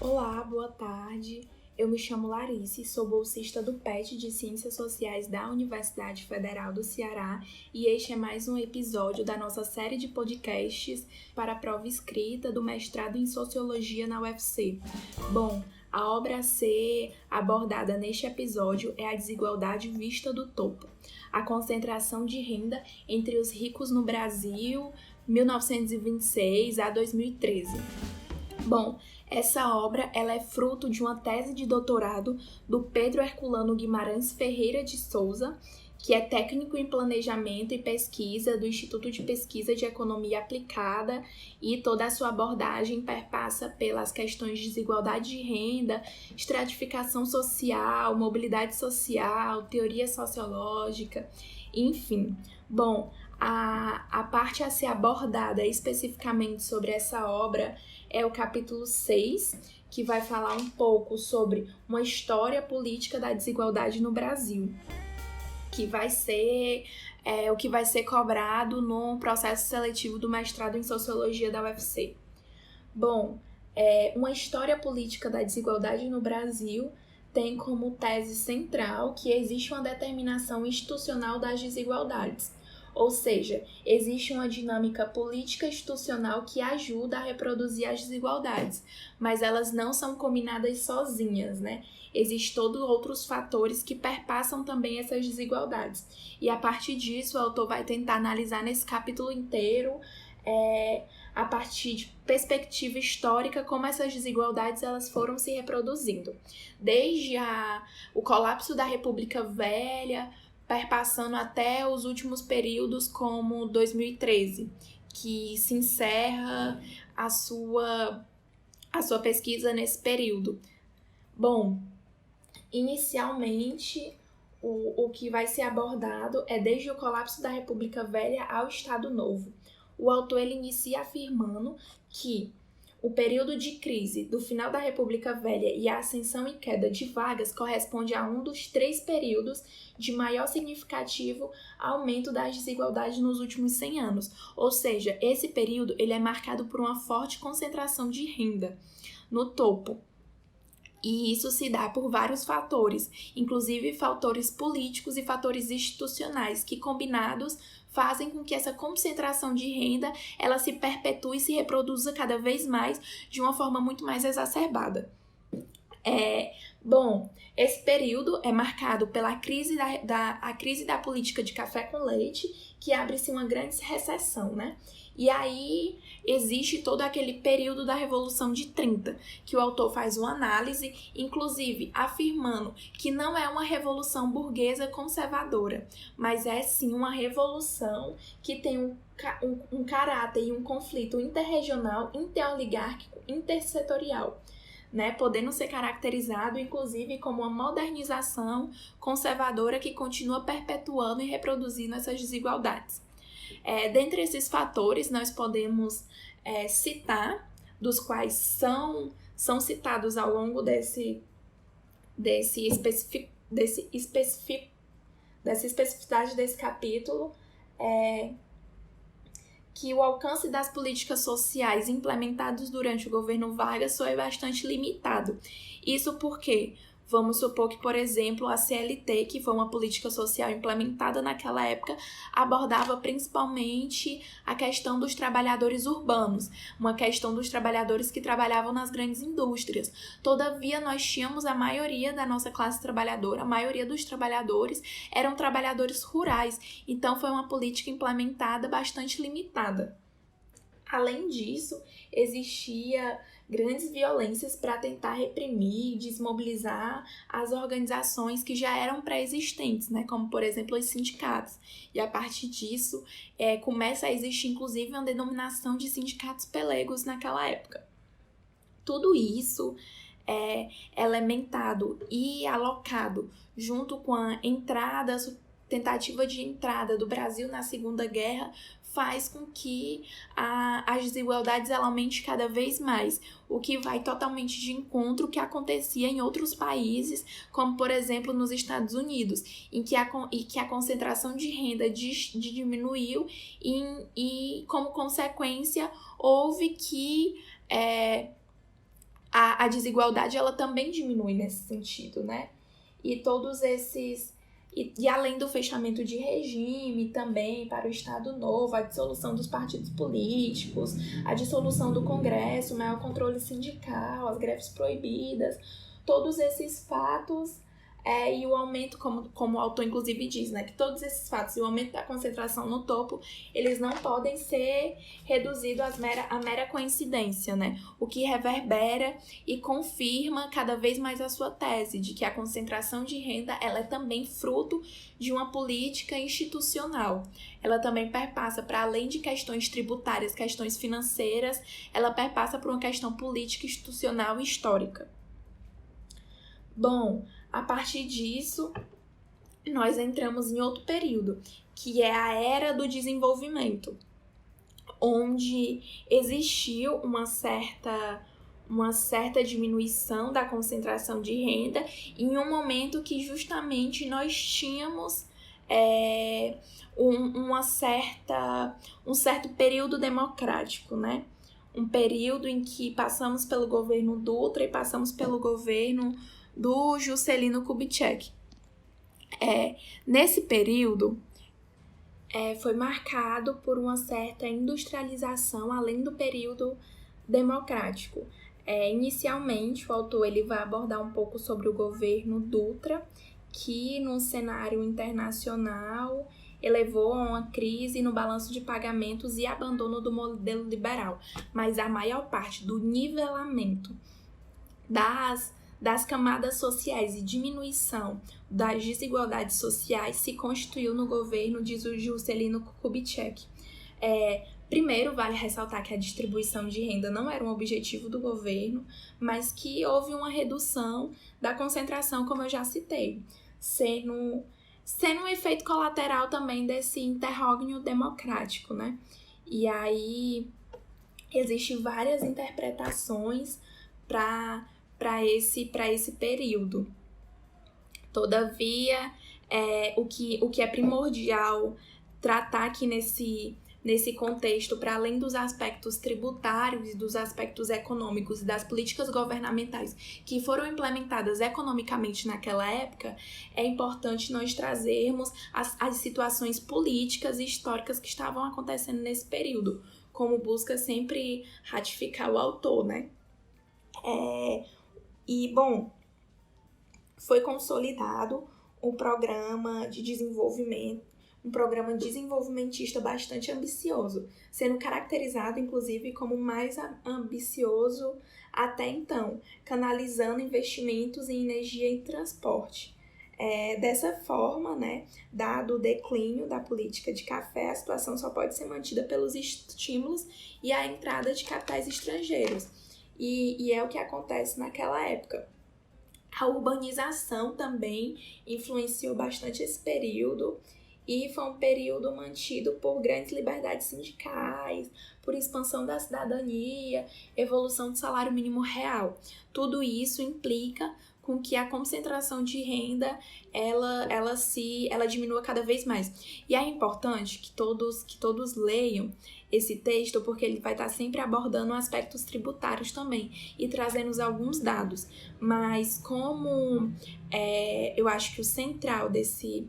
Olá, boa tarde. Eu me chamo Larice, sou bolsista do PET de Ciências Sociais da Universidade Federal do Ceará e este é mais um episódio da nossa série de podcasts para a prova escrita do mestrado em Sociologia na UFC. Bom, a obra a ser abordada neste episódio é a desigualdade vista do topo, a concentração de renda entre os ricos no Brasil, 1926 a 2013. Bom, essa obra ela é fruto de uma tese de doutorado do Pedro Herculano Guimarães Ferreira de Souza, que é técnico em planejamento e pesquisa do Instituto de Pesquisa de Economia Aplicada, e toda a sua abordagem perpassa pelas questões de desigualdade de renda, estratificação social, mobilidade social, teoria sociológica, enfim. Bom, a parte a ser abordada especificamente sobre essa obra é o capítulo 6, que vai falar um pouco sobre uma história política da desigualdade no Brasil, que vai ser o que vai ser cobrado no processo seletivo do mestrado em Sociologia da UFC. Bom, uma história política da desigualdade no Brasil tem como tese central que existe uma determinação institucional das desigualdades. Ou seja, existe uma dinâmica política institucional que ajuda a reproduzir as desigualdades, mas elas não são combinadas sozinhas, né? Existem todos outros fatores que perpassam também essas desigualdades. E a partir disso, o autor vai tentar analisar nesse capítulo inteiro, a partir de perspectiva histórica, como essas desigualdades elas foram se reproduzindo. Desde o colapso da República Velha, perpassando até os últimos períodos como 2013, que se encerra a sua pesquisa nesse período. Bom, inicialmente, o que vai ser abordado é desde o colapso da República Velha ao Estado Novo. O autor ele inicia afirmando que o período de crise do final da República Velha e a ascensão e queda de Vargas corresponde a um dos 3 períodos de maior significativo aumento das desigualdades nos últimos 100 anos. Ou seja, esse período ele é marcado por uma forte concentração de renda no topo. E isso se dá por vários fatores, inclusive fatores políticos e fatores institucionais, que combinados fazem com que essa concentração de renda ela se perpetue e se reproduza cada vez mais de uma forma muito mais exacerbada. Bom, esse período é marcado pela crise a crise da política de café com leite, que abre-se uma grande recessão, né? E aí existe todo aquele período da Revolução de 30, que o autor faz uma análise, inclusive afirmando que não é uma revolução burguesa conservadora, mas é sim uma revolução que tem um caráter e um conflito interregional, interoligárquico, intersetorial, né, podendo ser caracterizado, inclusive, como uma modernização conservadora que continua perpetuando e reproduzindo essas desigualdades. Dentre esses fatores, nós podemos citar, dos quais são citados ao longo dessa especificidade desse capítulo, que o alcance das políticas sociais implementadas durante o governo Vargas foi bastante limitado. Isso porque, vamos supor que, por exemplo, a CLT, que foi uma política social implementada naquela época, abordava principalmente a questão dos trabalhadores urbanos, uma questão dos trabalhadores que trabalhavam nas grandes indústrias. Todavia, nós tínhamos a maioria da nossa classe trabalhadora, a maioria dos trabalhadores eram trabalhadores rurais, então foi uma política implementada bastante limitada. Além disso, existia grandes violências para tentar reprimir e desmobilizar as organizações que já eram pré-existentes, né? Como, por exemplo, os sindicatos. E a partir disso, começa a existir, inclusive, uma denominação de sindicatos pelegos naquela época. Tudo isso é elementado e alocado junto com a tentativa de entrada do Brasil na Segunda Guerra, faz com que as desigualdades aumentem cada vez mais, o que vai totalmente de encontro ao que acontecia em outros países, como por exemplo nos Estados Unidos, em que a concentração de renda diminuiu e como consequência houve que a desigualdade ela também diminui nesse sentido, né? E todos esses... E além do fechamento de regime também para o Estado Novo, a dissolução dos partidos políticos, a dissolução do Congresso, o maior controle sindical, as greves proibidas, todos esses fatos e o aumento, como o autor inclusive diz, né, que todos esses fatos e o aumento da concentração no topo, eles não podem ser reduzidos a mera coincidência, né? O que reverbera e confirma cada vez mais a sua tese de que a concentração de renda ela é também fruto de uma política institucional. Ela também perpassa, para além de questões tributárias, questões financeiras, ela perpassa por uma questão política, institucional e histórica. Bom, a partir disso, nós entramos em outro período, que é a Era do Desenvolvimento, onde existiu uma certa diminuição da concentração de renda em um momento que justamente nós tínhamos um certo período democrático, né? Um período em que passamos pelo governo Dutra e passamos pelo governo do Juscelino Kubitschek. Nesse período, foi marcado por uma certa industrialização além do período democrático. Inicialmente, o autor ele vai abordar um pouco sobre o governo Dutra, que no cenário internacional elevou a uma crise no balanço de pagamentos e abandono do modelo liberal. Mas a maior parte do nivelamento das camadas sociais e diminuição das desigualdades sociais se constituiu no governo de Juscelino Kubitschek. Primeiro, vale ressaltar que a distribuição de renda não era um objetivo do governo, mas que houve uma redução da concentração, como eu já citei, sendo um efeito colateral também desse interrógnio democrático, né? E aí, existem várias interpretações para esse período. Todavia, o que é primordial tratar aqui nesse contexto, para além dos aspectos tributários e dos aspectos econômicos e das políticas governamentais que foram implementadas economicamente naquela época, é importante nós trazermos as situações políticas e históricas que estavam acontecendo nesse período, como busca sempre ratificar o autor, né? Foi consolidado um programa desenvolvimentista bastante ambicioso, sendo caracterizado, inclusive, como o mais ambicioso até então, canalizando investimentos em energia e transporte. Dessa forma, né, dado o declínio da política de café, a situação só pode ser mantida pelos estímulos e a entrada de capitais estrangeiros. E é o que acontece naquela época. A urbanização também influenciou bastante esse período e foi um período mantido por grandes liberdades sindicais, por expansão da cidadania, evolução do salário mínimo real. Tudo isso implica com que a concentração de renda ela diminua cada vez mais. E é importante que todos leiam esse texto, porque ele vai estar sempre abordando aspectos tributários também e trazendo alguns dados. Mas como eu acho que o central desse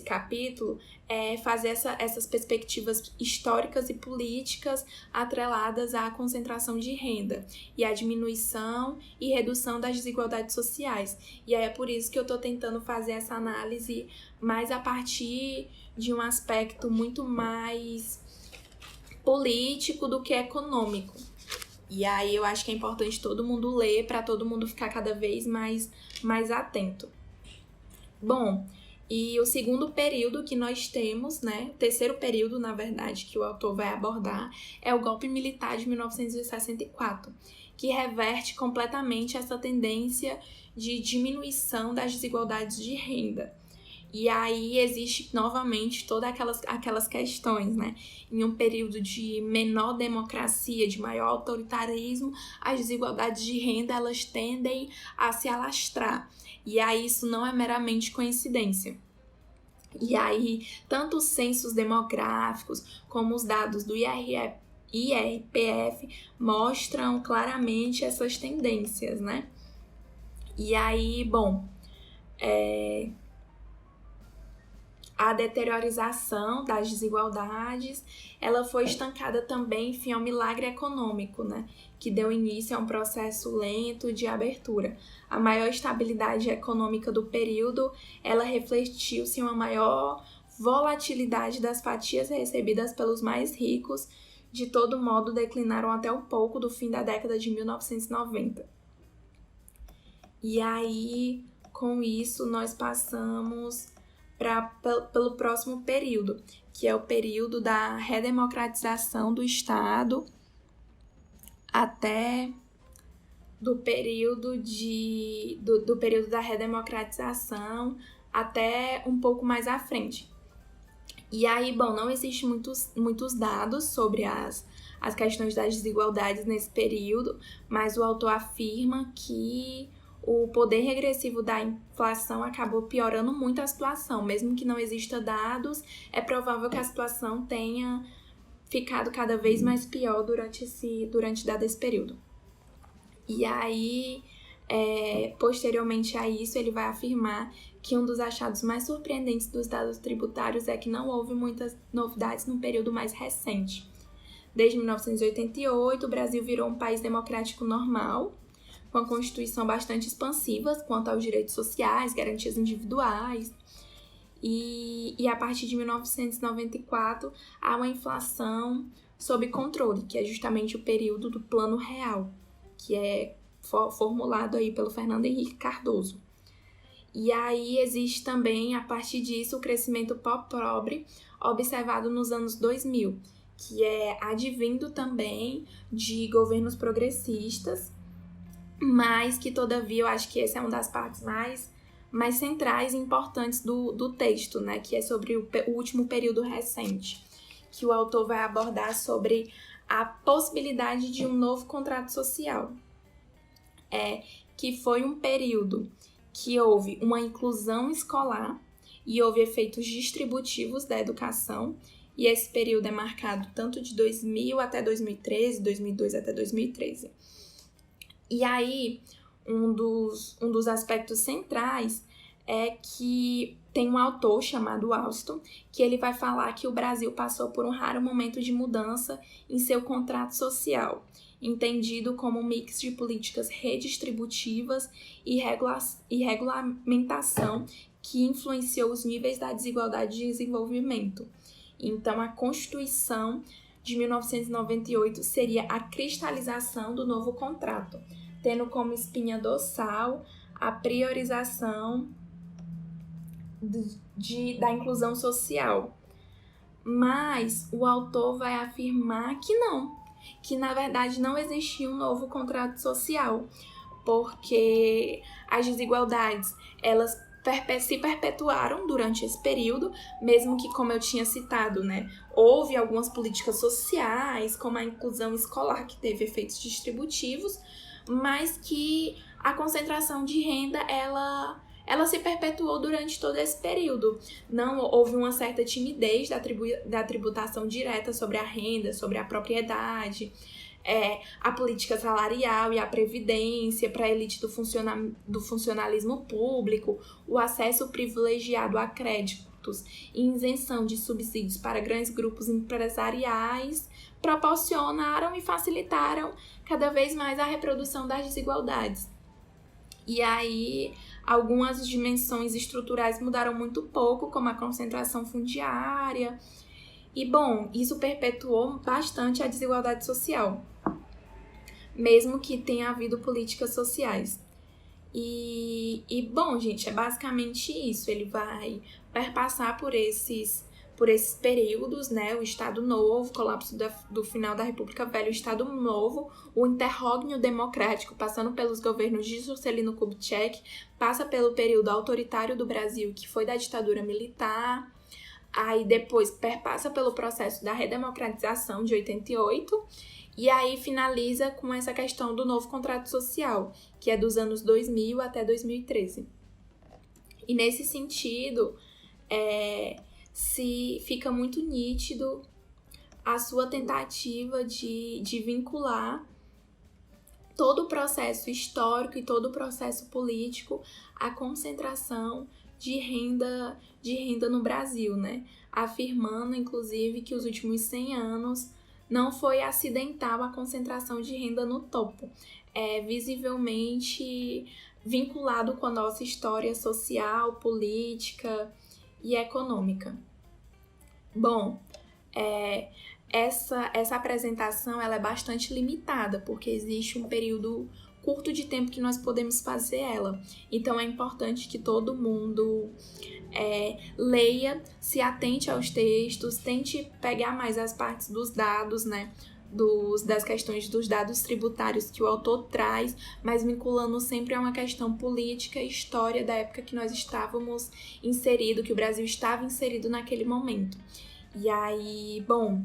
capítulo é fazer essas perspectivas históricas e políticas atreladas à concentração de renda e à diminuição e redução das desigualdades sociais. E aí é por isso que eu estou tentando fazer essa análise mais a partir de um aspecto muito mais político do que econômico. E aí eu acho que é importante todo mundo ler para todo mundo ficar cada vez mais atento. Bom, e o segundo período que nós temos, né, o terceiro período, na verdade, que o autor vai abordar, é o golpe militar de 1964, que reverte completamente essa tendência de diminuição das desigualdades de renda. E aí existe novamente todas aquelas questões, né? Em um período de menor democracia, de maior autoritarismo, as desigualdades de renda elas tendem a se alastrar. E aí isso não é meramente coincidência. E aí, tanto os censos demográficos como os dados do e RPF mostram claramente essas tendências, né? E aí, bom, a deteriorização das desigualdades, ela foi estancada também, enfim, ao milagre econômico, né? Que deu início a um processo lento de abertura. A maior estabilidade econômica do período, ela refletiu-se em uma maior volatilidade das fatias recebidas pelos mais ricos, de todo modo declinaram até um pouco do fim da década de 1990. E aí, com isso, nós passamos pelo próximo período, que é o período da redemocratização do Estado até do período da redemocratização até um pouco mais à frente. E aí, bom, não existem muitos dados sobre as questões das desigualdades nesse período, mas o autor afirma que o poder regressivo da inflação acabou piorando muito a situação. Mesmo que não exista dados, é provável que a situação tenha ficado cada vez mais pior durante dado esse período. E aí, posteriormente a isso, ele vai afirmar que um dos achados mais surpreendentes dos dados tributários é que não houve muitas novidades no período mais recente. Desde 1988, o Brasil virou um país democrático normal, com a Constituição bastante expansiva quanto aos direitos sociais, garantias individuais. E a partir de 1994, há uma inflação sob controle, que é justamente o período do Plano Real, que é formulado aí pelo Fernando Henrique Cardoso. E aí existe também, a partir disso, o crescimento pobre observado nos anos 2000, que é advindo também de governos progressistas, mas que, todavia, eu acho que essa é uma das partes mais centrais e importantes do texto, né? Que é sobre o último período recente, que o autor vai abordar sobre a possibilidade de um novo contrato social, que foi um período que houve uma inclusão escolar e houve efeitos distributivos da educação, e esse período é marcado tanto de 2000 até 2013, 2002 até 2013. E aí, um dos aspectos centrais é que tem um autor chamado Alston, que ele vai falar que o Brasil passou por um raro momento de mudança em seu contrato social, entendido como um mix de políticas redistributivas e regulamentação que influenciou os níveis da desigualdade de desenvolvimento. Então, a Constituição de 1998 seria a cristalização do novo contrato, tendo como espinha dorsal a priorização da inclusão social. Mas o autor vai afirmar que não, que na verdade não existia um novo contrato social, porque as desigualdades, elas se perpetuaram durante esse período, mesmo que, como eu tinha citado, né, houve algumas políticas sociais, como a inclusão escolar, que teve efeitos distributivos, mas que a concentração de renda, ela se perpetuou durante todo esse período. Não houve uma certa timidez da tributação direta sobre a renda, sobre a propriedade, a política salarial e a previdência para a elite do funcionalismo público, o acesso privilegiado a créditos e isenção de subsídios para grandes grupos empresariais proporcionaram e facilitaram cada vez mais a reprodução das desigualdades. E aí, algumas dimensões estruturais mudaram muito pouco, como a concentração fundiária. E, bom, isso perpetuou bastante a desigualdade social, mesmo que tenha havido políticas sociais. E bom, gente, é basicamente isso. Ele vai perpassar por esses períodos, né? O Estado Novo, colapso do final da República Velha, o Estado Novo, o interrógnio democrático, passando pelos governos de Juscelino Kubitschek, passa pelo período autoritário do Brasil, que foi da ditadura militar, aí depois perpassa pelo processo da redemocratização de 88, e aí finaliza com essa questão do novo contrato social, que é dos anos 2000 até 2013. E nesse sentido, se fica muito nítido a sua tentativa de vincular todo o processo histórico e todo o processo político à concentração de renda no Brasil, né? Afirmando, inclusive, que os últimos 100 anos não foi acidental a concentração de renda no topo. É visivelmente vinculado com a nossa história social, política e econômica. Bom, essa apresentação ela é bastante limitada, porque existe um período curto de tempo que nós podemos fazer ela. Então, é importante que todo mundo leia, se atente aos textos, tente pegar mais as partes dos dados, né? Das questões dos dados tributários que o autor traz, mas vinculando sempre a uma questão política e história da época que nós estávamos inseridos, que o Brasil estava inserido naquele momento. E aí, bom,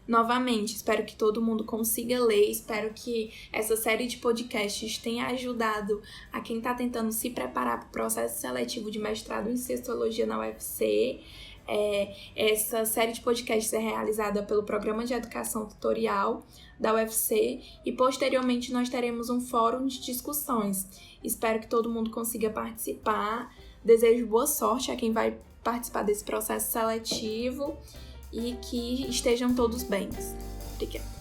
novamente, espero que todo mundo consiga ler, espero que essa série de podcasts tenha ajudado a quem está tentando se preparar para o processo seletivo de mestrado em Sociologia na UFC. Essa série de podcasts é realizada pelo Programa de Educação Tutorial da UFC e posteriormente nós teremos um fórum de discussões. Espero que todo mundo consiga participar. Desejo boa sorte a quem vai participar desse processo seletivo e que estejam todos bem. Obrigada.